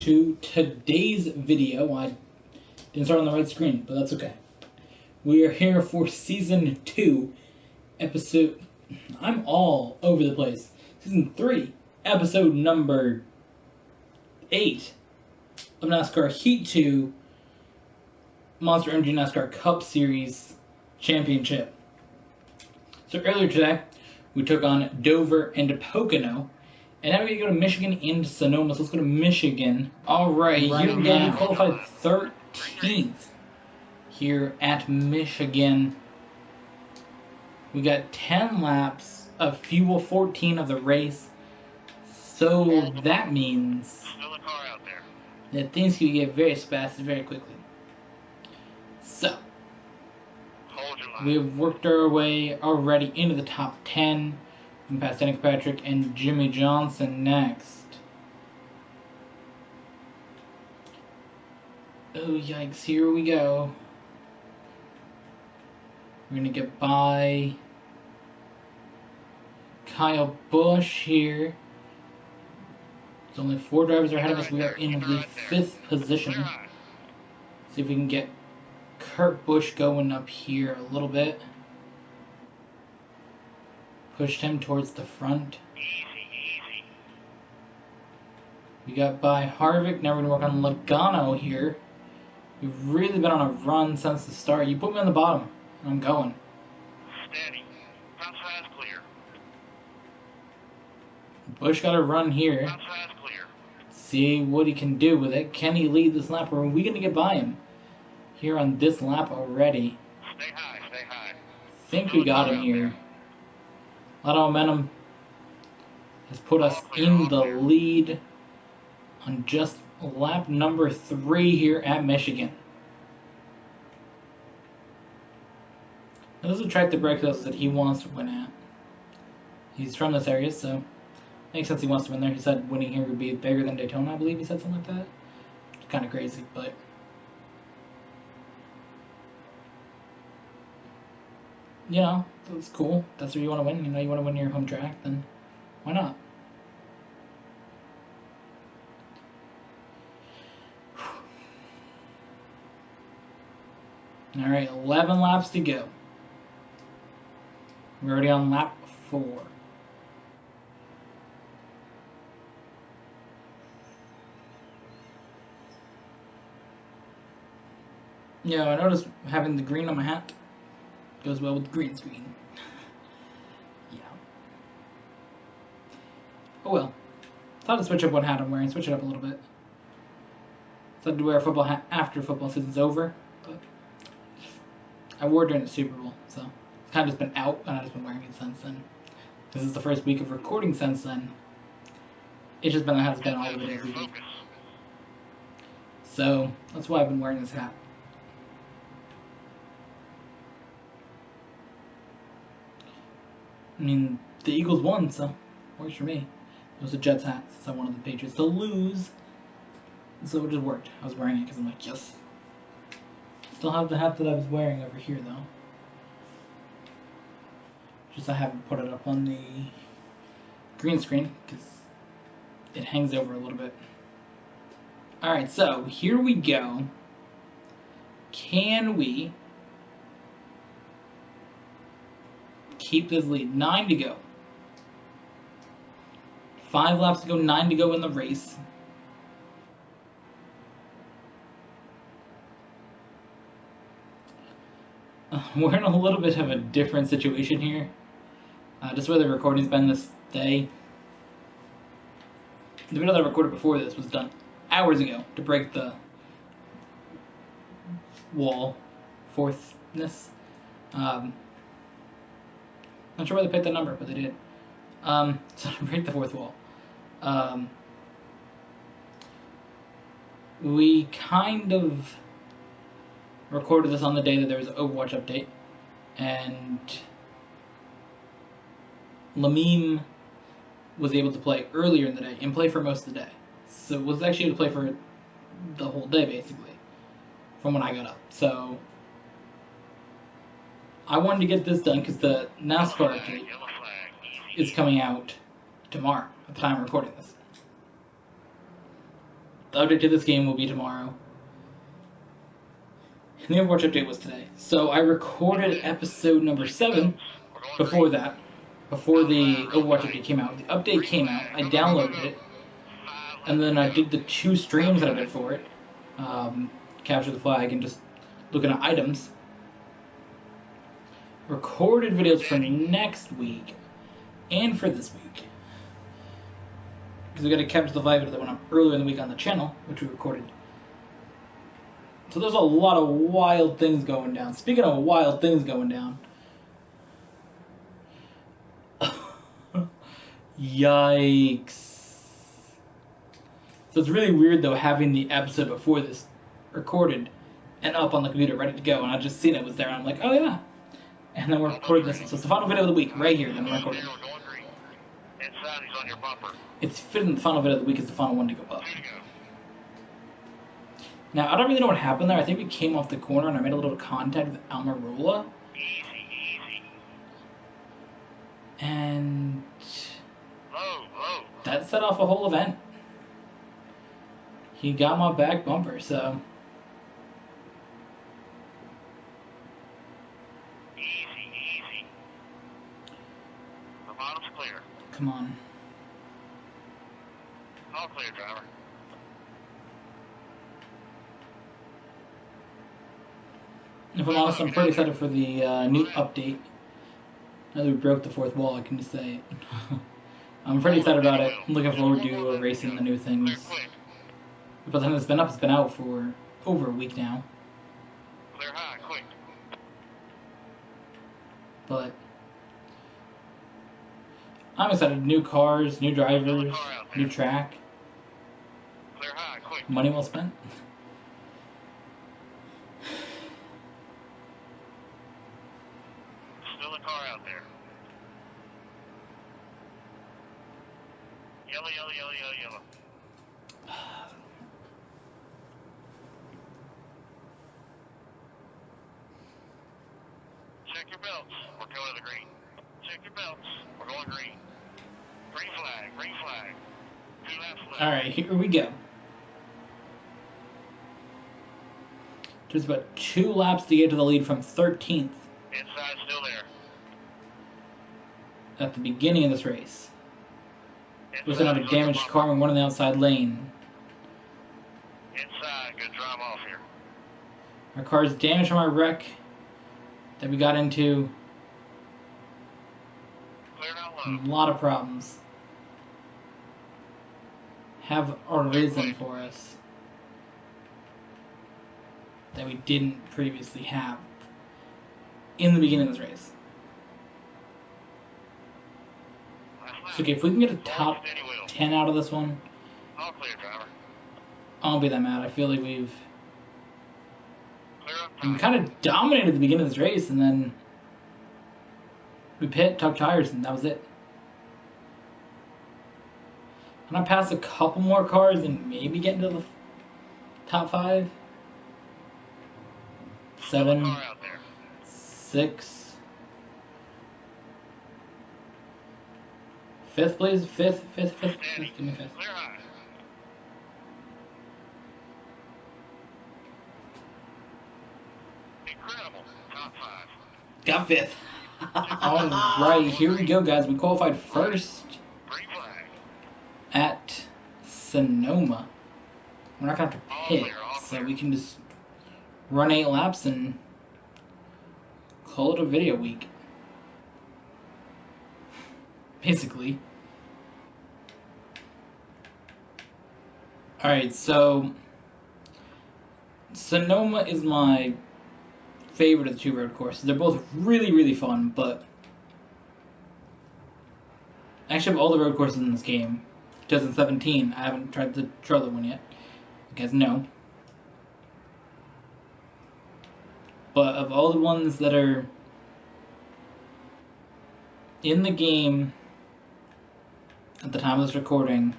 To today's video. I didn't start on the right screen, but that's okay. We are here for Season 2, Episode... I'm all over the place. Season 3, Episode number 8 of NASCAR Heat 2 Monster Energy NASCAR Cup Series Championship. So earlier today, we took on Dover and Pocono. And now we're going to go to Michigan and Sonoma. So let's go to Michigan. Alright, here we go. We qualified 13th here at Michigan. We got 10 laps of fuel, 14 of the race. So that means that things can get very fast very quickly. So, we've worked our way already into the top 10. Past Danica Patrick and Jimmy Johnson next. Oh yikes, here we go. We're gonna get by Kyle Busch here. There's only 4 drivers ahead of us. We are in the 5th position. See if we can get Kurt Busch going up here a little bit. Pushed him towards the front. We got by Harvick. Now we're going to work on Logano here. We've really been on a run since the start. You put me on the bottom, and I'm going. Steady. Outside's clear. Busch got a run here. Outside's clear. See what he can do with it. Can he lead this lap, or are we going to get by him here on this lap already? Stay high, stay high. I think we got him here. A lot of momentum has put us in the lead on just lap number 3 here at Michigan. Now, this is a track that Brett says that he wants to win at. He's from this area, so makes sense he wants to win there. He said winning here would be bigger than Daytona, I believe he said something like that. It's kind of crazy, but... you know, that's cool. That's where you want to win. You know, you want to win your home track, then why not? Alright, 11 laps to go. We're already on lap 4. Yeah, I noticed having the green on my hat goes well with the green screen. Yeah. Oh well. Thought I'd switch up what hat I'm wearing, switch it up a little bit. Thought I'd wear a football hat after football season's over, but I wore it during the Super Bowl, so it's kind of just been out, and I've just been wearing it since then. This is the first week of recording since then. It's just been the hat's been all over the every week. So that's why I've been wearing this hat. I mean, the Eagles won, so works for me. It was a Jets hat, since I wanted the Patriots to lose. So it just worked. I was wearing it because I'm like, yes. Still have the hat that I was wearing over here, though. Just I haven't put it up on the green screen because it hangs over a little bit. Alright, so here we go. Can we keep this lead? 9 to go. 5 laps to go, 9 to go in the race. We're in a little bit of a different situation here. Just where the recording's been this day. The video that I recorded before this was done hours ago to break the wall. Fourthness. Not sure why they picked that number, but they did. So to break the 4th wall. We kind of recorded this on the day that there was an Overwatch update, and Lamine was able to play earlier in the day and play for most of the day. So was actually able to play for the whole day, basically, from when I got up. So I wanted to get this done because the NASCAR update is coming out tomorrow at the time I'm recording this. The update to this game will be tomorrow. And the Overwatch update was today. So I recorded episode number 7 before that. Before the Overwatch update came out. The update came out, I downloaded it, and then I did the 2 streams that I did for it. Capture the flag and just looking at items. Recorded videos for next week and for this week. Because we got to capture the flag that went up earlier in the week on the channel, which we recorded. So there's a lot of wild things going down. Speaking of wild things going down. Yikes. So it's really weird though having the episode before this recorded and up on the computer ready to go, and I just seen it was there and I'm like, oh yeah. And then we're recording this. So it's the final video of the week right here that I'm recording. It's fitting the final video of the week is the final one to go up. Now I don't really know what happened there. I think we came off the corner and I made a little contact with Almirola. And that set off a whole event. He got my back bumper, so. Easy. The bottom's clear. Come on. All clear, driver. If I'm honest, I'm pretty excited for the new update. Now that we broke the 4th wall, I can just say it. I'm pretty excited about it. I'm looking forward to racing the new things. By the time it's been up, it's been out for over a week now. Clear high, quick. But I'm excited. New cars, new drivers, new track. Clear high, quick. Money well spent. Still a car out there. Yellow. Check your belts. We're going to the green. Check your belts. We're going green. Green flag. 2 laps left. Alright, here we go. There's about 2 laps to get to the lead from 13th. Inside still there. At the beginning of this race. There's another damaged car and one in the outside lane. Inside, good drive off here. Our car's damaged from our wreck that we got into. Clear out A low. lot of problems have arisen for us that we didn't previously have in the beginning of this race. So okay, if we can get a top 10 out of this one, All clear, driver. I won't be that mad. I feel like we've Clear up we top. kind of dominated the beginning of this race, and then we pit, tuck tires, and that was it. And I passed a couple more cars and maybe get into the top 5, 7, Car out there. 6. 5th, please. 5th. Give me 5th. Clear high. Incredible. Top 5. Got 5th. Alright, here we go, guys. We qualified first Green flag. at Sonoma. We're not going to have to pit, so we can just run 8 laps and call it a video week. Basically. Alright, so Sonoma is my favorite of the 2 road courses. They're both really, really fun, but actually of all the road courses in this game, 2017, I haven't tried the Charlotte one yet. You guys know. But of all the ones that are in the game at the time of this recording,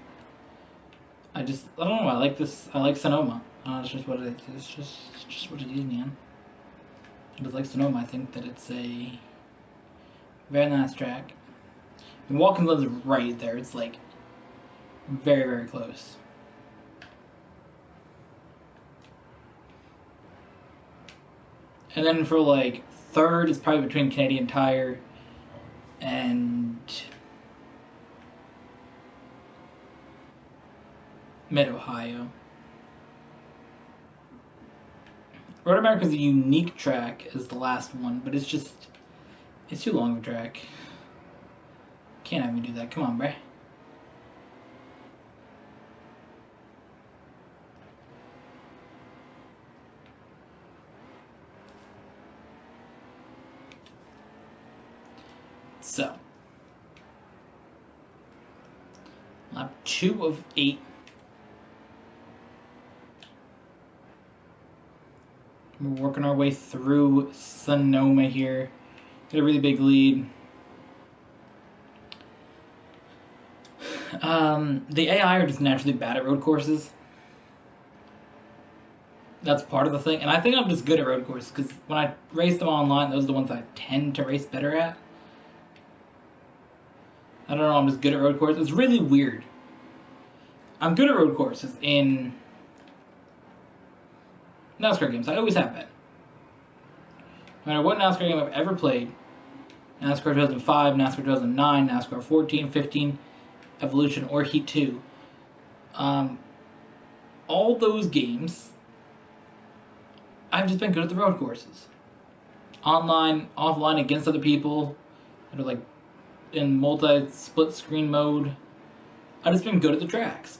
I don't know, I like Sonoma. It's just what it is. It's just what it is, man. I just like Sonoma. I think that it's a very nice track. And Watkins lives right there. It's like very, very close. And then for like third, it's probably between Canadian Tire and Mid Ohio. Road America is a unique track as the last one, but it's too long of a track. Can't have me do that. Come on, bruh. So, lap 2 of 8. We're working our way through Sonoma here. Got a really big lead. The AI are just naturally bad at road courses. That's part of the thing. And I think I'm just good at road courses because when I race them online, those are the ones I tend to race better at. I don't know, I'm just good at road courses. It's really weird. I'm good at road courses in NASCAR games. I always have been. No matter what NASCAR game I've ever played, NASCAR 2005, NASCAR 2009, NASCAR 14, 15, Evolution, or Heat 2, all those games, I've just been good at the road courses. Online, offline, against other people, that are like in multi-split screen mode. I've just been good at the tracks.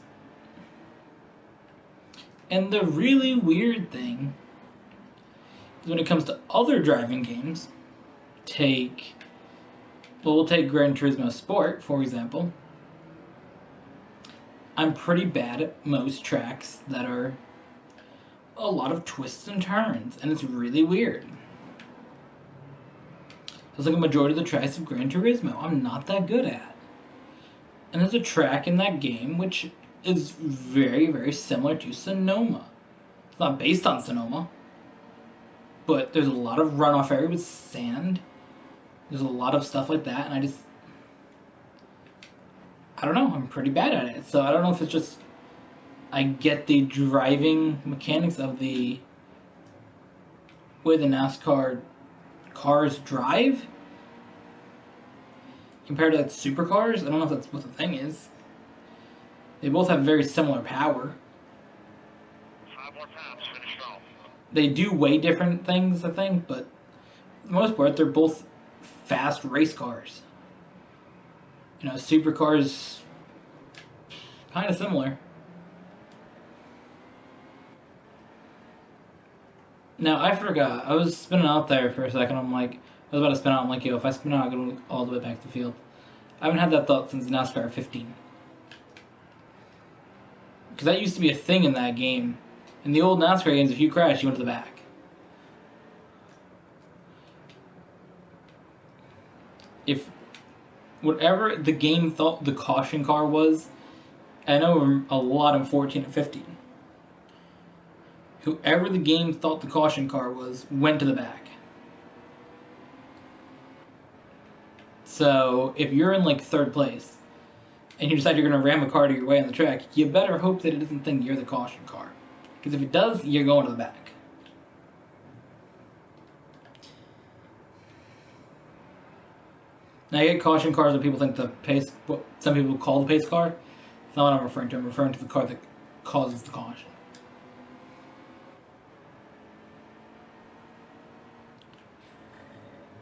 And the really weird thing is when it comes to other driving games, we'll take Gran Turismo Sport, for example. I'm pretty bad at most tracks that are a lot of twists and turns, and it's really weird. It's like a majority of the tracks of Gran Turismo I'm not that good at. And there's a track in that game which is very, very similar to Sonoma. It's not based on Sonoma, but there's a lot of runoff area with sand. There's a lot of stuff like that, and I don't know, I'm pretty bad at it. So I don't know if it's just I get the driving mechanics of the way the NASCAR cars drive compared to like supercars. I don't know if that's what the thing is. They both have very similar power. 5 more times, finish off. They do way different things, I think, but for the most part, they're both fast race cars. You know, supercars, kind of similar. Now, I forgot. I was spinning out there for a second. I was about to spin out. I'm like, yo, if I spin out, I'm going to go all the way back to the field. I haven't had that thought since NASCAR 15. Because that used to be a thing in that game. In the old NASCAR games, if you crashed, you went to the back. If whatever the game thought the caution car was, I know a lot in 14 and 15. Whoever the game thought the caution car was went to the back. So if you're in like third place and you decide you're going to ram a car to your way on the track, you better hope that it doesn't think you're the caution car. Because if it does, you're going to the back. Now, I get caution cars when people think what some people call the pace car. That's not what I'm referring to. I'm referring to the car that causes the caution.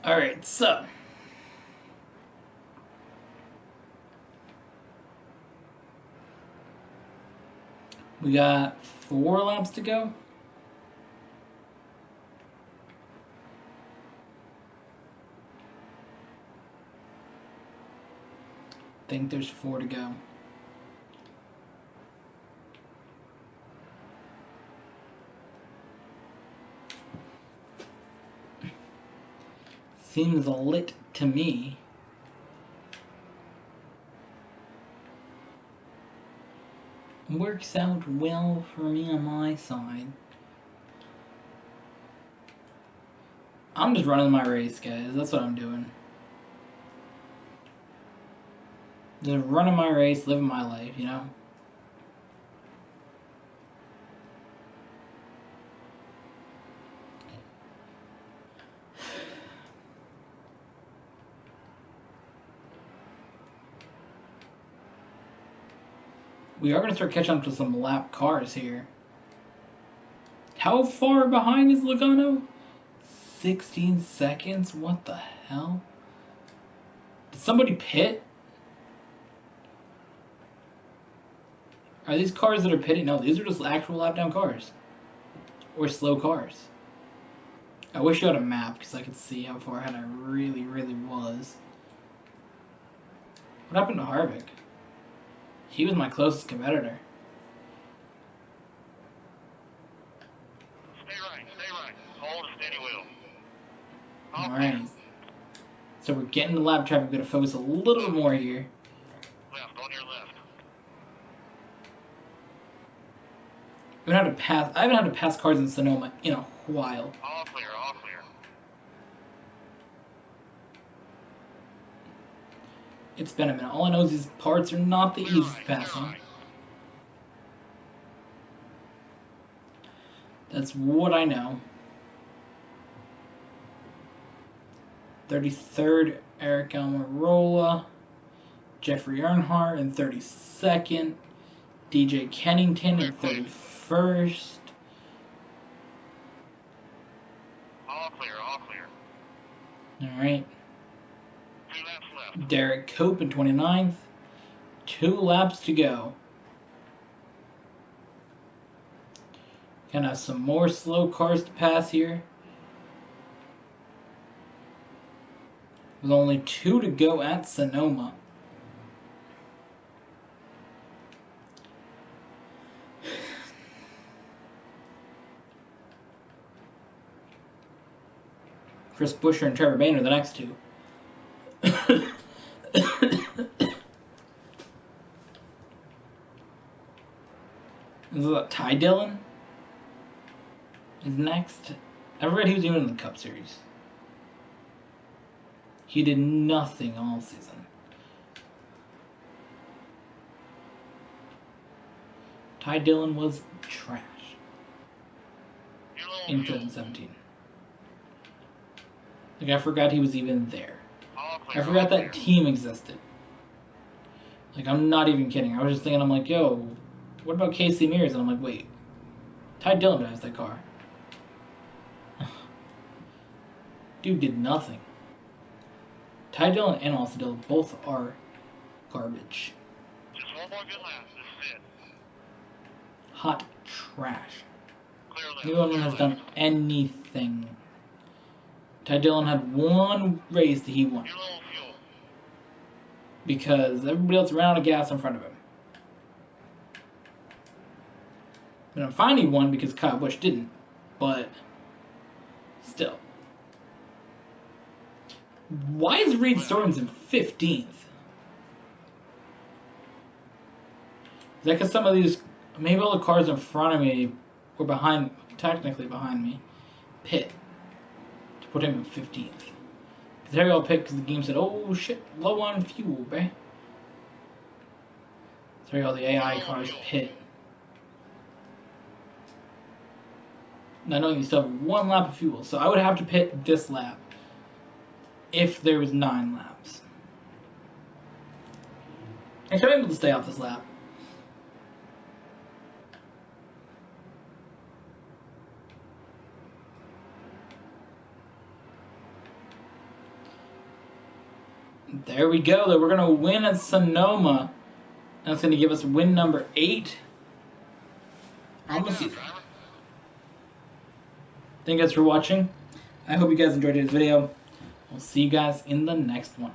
Alright, so. We got 4 laps to go. I think there's 4 to go. Seems lit to me. Works out well for me on my side. I'm just running my race, guys. That's what I'm doing. Just running my race, living my life, you know? We are going to start catching up to some lap cars here. How far behind is Logano? 16 seconds? What the hell? Did somebody pit? Are these cars that are pitting? No, these are just actual lap down cars. Or slow cars. I wish you had a map because I could see how far ahead I really, really was. What happened to Harvick? He was my closest competitor. Stay right. Hold a steady wheel. Alright. So we're getting the lap traffic. We're going to focus a little bit more here. Left, on your left. I haven't had to pass cars in Sonoma in a while. All clear. It's been a minute. All I know is these parts are not the easiest passing. Right. That's what I know. 33rd, Eric Almirola. Jeffrey Earnhardt in 32nd. DJ Kennington in 31st. All clear. Alright. 2 laps left. Derek Cope in 29th. 2 laps to go. Gonna have some more slow cars to pass here. With only 2 to go at Sonoma. Chris Buescher and Trevor Bayne are the next 2. Is that Ty Dillon? Is next. I read he was even in the Cup Series. He did nothing all season. Ty Dillon was trash in 2017. Like, I forgot he was even there. I forgot that team existed. Like, I'm not even kidding. I was just thinking, I'm like, yo, what about Casey Mears? And I'm like, wait, Ty Dillon drives that car. Dude did nothing. Ty Dillon and Austin Dillon both are garbage. Just one more good lap. This is it. Hot trash. Clear left. Neither one of them has done anything. Ty Dillon had 1 race that he won. Your low fuel. Because everybody else ran out of gas in front of him. And I'm fine he won because Kyle Busch didn't. But still. Why is Reed Sorensen 15th? Is that because some of these, maybe all the cars in front of me were behind, technically behind me, pit to put him in 15th? Because they all pit because the game said, oh shit, low on fuel, bruh. So all the AI cars pit. Not knowing you still have 1 lap of fuel, so I would have to pit this lap if there was 9 laps. Actually, I'm able to stay off this lap. There we go. Though we're going to win at Sonoma. That's going to give us win number 8 on the season. Thank you guys for watching. I hope you guys enjoyed today's video. We'll see you guys in the next one.